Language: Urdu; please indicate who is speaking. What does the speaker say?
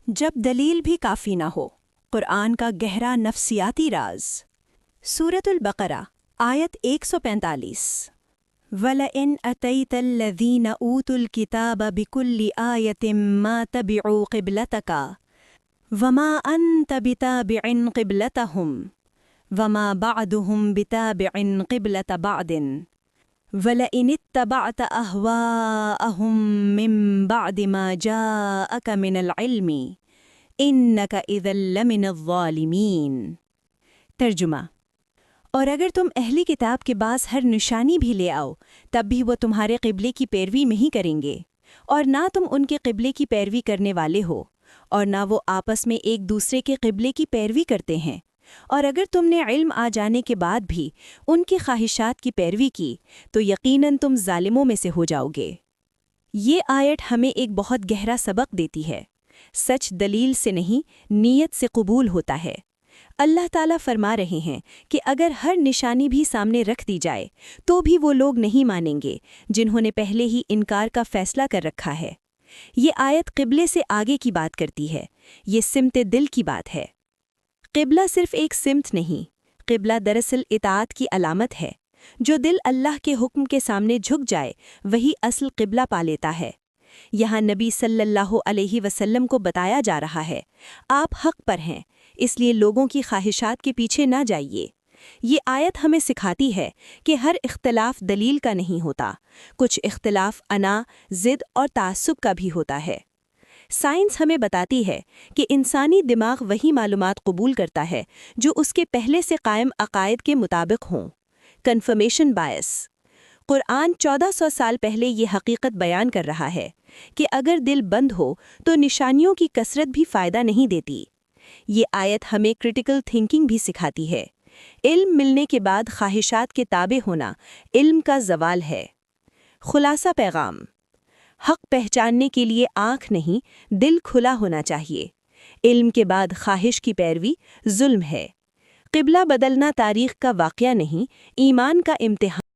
Speaker 1: جب دلیل بھی کافی نہ ہو، قرآن کا گہرا نفسیاتی راز۔ سورۃ البقرہ آیت 145۔ وَلَئِنْ أَتَيْتَ الَّذِينَ أُوتُوا الْكِتَابَ بِكُلِّ آيَةٍ مَا تَبِعُوا قِبْلَتَكَ وَمَا أَنْتَ بِتَابِعٍ قِبْلَتَهُمْ وَمَا بَعْضُهُمْ بِتَابِعٍ قِبْلَةَ بَعْضٍ وَلَئِنِ اتَّبَعْتَ أَهْوَاءَهُمْ مِنْ بَعْدِ مَا جَاءَكَ مِنَ الْعِلْمِ إِنَّكَ إِذًا لَمِنَ الظَّالِمِينَ۔ ترجمہ: اور اگر تم اہلی کتاب کے بعض ہر نشانی بھی لے آؤ، تب بھی وہ تمہارے قبلے کی پیروی نہیں کریں گے، اور نہ تم ان کے قبلے کی پیروی کرنے والے ہو، اور نہ وہ آپس میں ایک دوسرے کے قبلے کی پیروی کرتے ہیں۔ اور اگر تم نے علم آ جانے کے بعد بھی ان کی خواہشات کی پیروی کی تو یقیناً تم ظالموں میں سے ہو جاؤ گے۔ یہ آیت ہمیں ایک بہت گہرا سبق دیتی ہے۔ سچ دلیل سے نہیں، نیت سے قبول ہوتا ہے۔ اللہ تعالیٰ فرما رہے ہیں کہ اگر ہر نشانی بھی سامنے رکھ دی جائے تو بھی وہ لوگ نہیں مانیں گے جنہوں نے پہلے ہی انکار کا فیصلہ کر رکھا ہے۔ یہ آیت قبلے سے آگے کی بات کرتی ہے، یہ سمت دل کی بات ہے۔ قبلہ صرف ایک سمت نہیں، قبلہ دراصل اطاعت کی علامت ہے۔ جو دل اللہ کے حکم کے سامنے جھک جائے وہی اصل قبلہ پا لیتا ہے۔ یہاں نبی صلی اللہ علیہ وسلم کو بتایا جا رہا ہے، آپ حق پر ہیں، اس لیے لوگوں کی خواہشات کے پیچھے نہ جائیے۔ یہ آیت ہمیں سکھاتی ہے کہ ہر اختلاف دلیل کا نہیں ہوتا، کچھ اختلاف انا، ضد اور تعصب کا بھی ہوتا ہے۔ سائنس ہمیں بتاتی ہے کہ انسانی دماغ وہی معلومات قبول کرتا ہے جو اس کے پہلے سے قائم عقائد کے مطابق ہوں۔ کنفرمیشن بائس۔ قرآن 1400 سال پہلے یہ حقیقت بیان کر رہا ہے کہ اگر دل بند ہو تو نشانیوں کی کثرت بھی فائدہ نہیں دیتی۔ یہ آیت ہمیں کرٹیکل تھنکنگ بھی سکھاتی ہے۔ علم ملنے کے بعد خواہشات کے تابع ہونا علم کا زوال ہے۔ خلاصہ پیغام: حق پہچاننے کے لیے آنکھ نہیں، دل کھلا ہونا چاہیے۔ علم کے بعد خواہش کی پیروی ظلم ہے۔ قبلہ بدلنا تاریخ کا واقعہ نہیں، ایمان کا امتحان